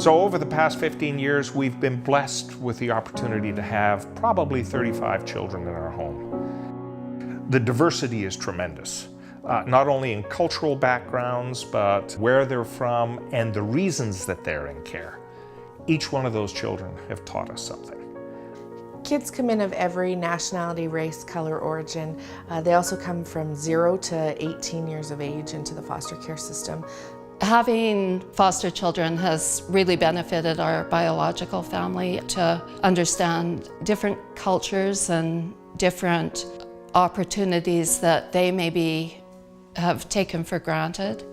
So over the past 15 years, we've been blessed with the opportunity to have probably 35 children in our home. The diversity is tremendous, not only in cultural backgrounds, but where they're from and the reasons that they're in care. Each one of those children have taught us something. Kids come in of every nationality, race, color, origin. They also come from 0 to 18 years of age into the foster care system. Having foster children has really benefited our biological family to understand different cultures and different opportunities that they maybe have taken for granted.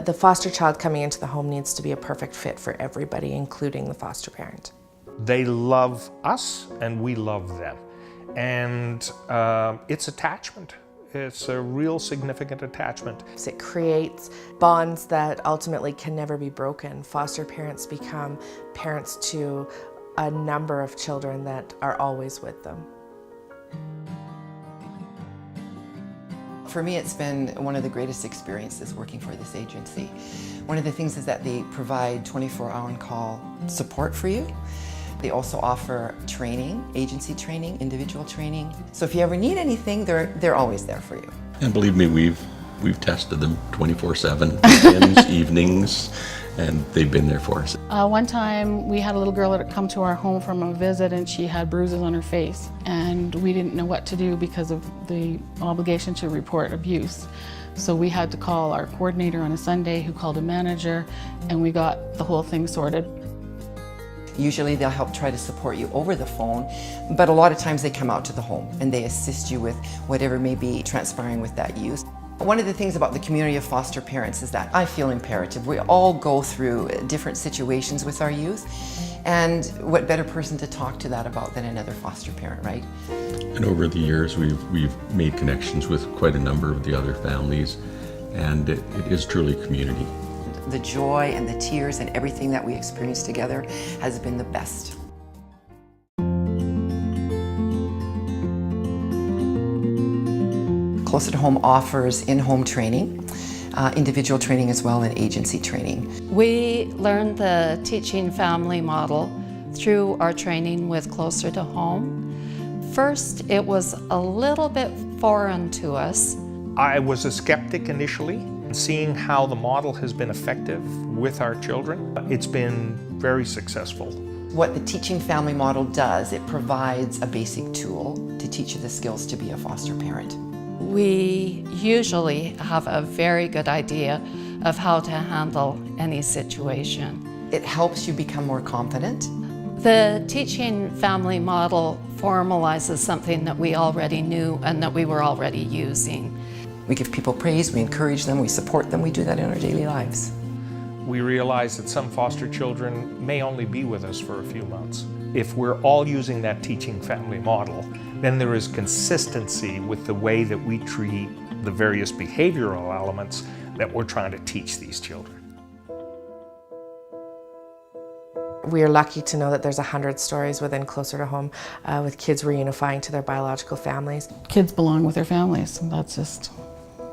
The foster child coming into the home needs to be a perfect fit for everybody, including the foster parent. They love us and we love them. And it's attachment. It's a real significant attachment. It creates bonds that ultimately can never be broken. Foster parents become parents to a number of children that are always with them. For me, it's been one of the greatest experiences working for this agency. One of the things is that they provide 24-hour on-call support for you. They also offer training, agency training, individual training. So if you ever need anything, they're always there for you. And believe me, we've tested them 24/7, weekends, evenings, and they've been there for us. One time we had a little girl that had come to our home from a visit and she had bruises on her face, and we didn't know what to do because of the obligation to report abuse. So we had to call our coordinator on a Sunday, who called a manager, and we got the whole thing sorted. Usually they'll help try to support you over the phone, but a lot of times they come out to the home and they assist you with whatever may be transpiring with that youth. One of the things about the community of foster parents is that I feel imperative. We all go through different situations with our youth, and what better person to talk to that about than another foster parent, right? And over the years, we've made connections with quite a number of the other families, and it is truly community. The joy and the tears and everything that we experience together has been the best. Closer to Home offers in-home training, individual training as well, and agency training. We learned the teaching family model through our training with Closer to Home. First, it was a little bit foreign to us. I was a skeptic initially. Seeing how the model has been effective with our children, it's been very successful. What the teaching family model does, it provides a basic tool to teach you the skills to be a foster parent. We usually have a very good idea of how to handle any situation. It helps you become more confident. The teaching family model formalizes something that we already knew and that we were already using. We give people praise, we encourage them, we support them, we do that in our daily lives. We realize that some foster children may only be with us for a few months. If we're all using that teaching family model, then there is consistency with the way that we treat the various behavioral elements that we're trying to teach these children. We are lucky to know that there's 100 stories within Closer to Home with kids reunifying to their biological families. Kids belong with their families, and that's just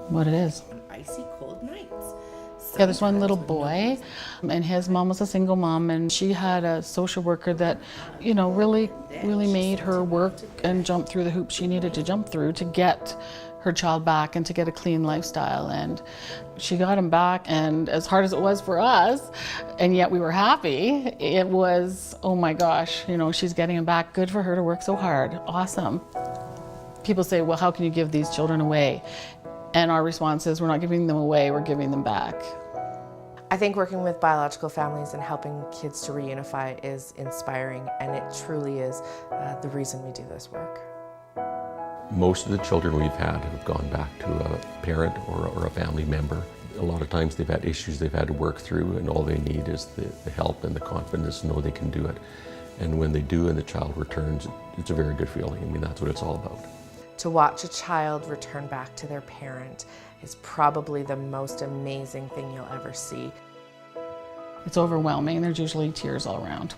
what it is. Icy cold nights. Yeah, there's one little boy, and his mom was a single mom, and she had a social worker that, you know, really made her work and jump through the hoops she needed to jump through to get her child back and to get a clean lifestyle. And she got him back, and as hard as it was for us, and yet we were happy, it was, oh my gosh, you know, she's getting him back. Good for her to work so hard. Awesome. People say, well, how can you give these children away? And our response is, we're not giving them away, we're giving them back. I think working with biological families and helping kids to reunify is inspiring, and it truly is the reason we do this work. Most of the children we've had have gone back to a parent or a family member. A lot of times they've had issues they've had to work through, and all they need is the help and the confidence to know they can do it. And when they do and the child returns, it's a very good feeling. I mean, that's what it's all about. To watch a child return back to their parent is probably the most amazing thing you'll ever see. It's overwhelming. There's usually tears all around.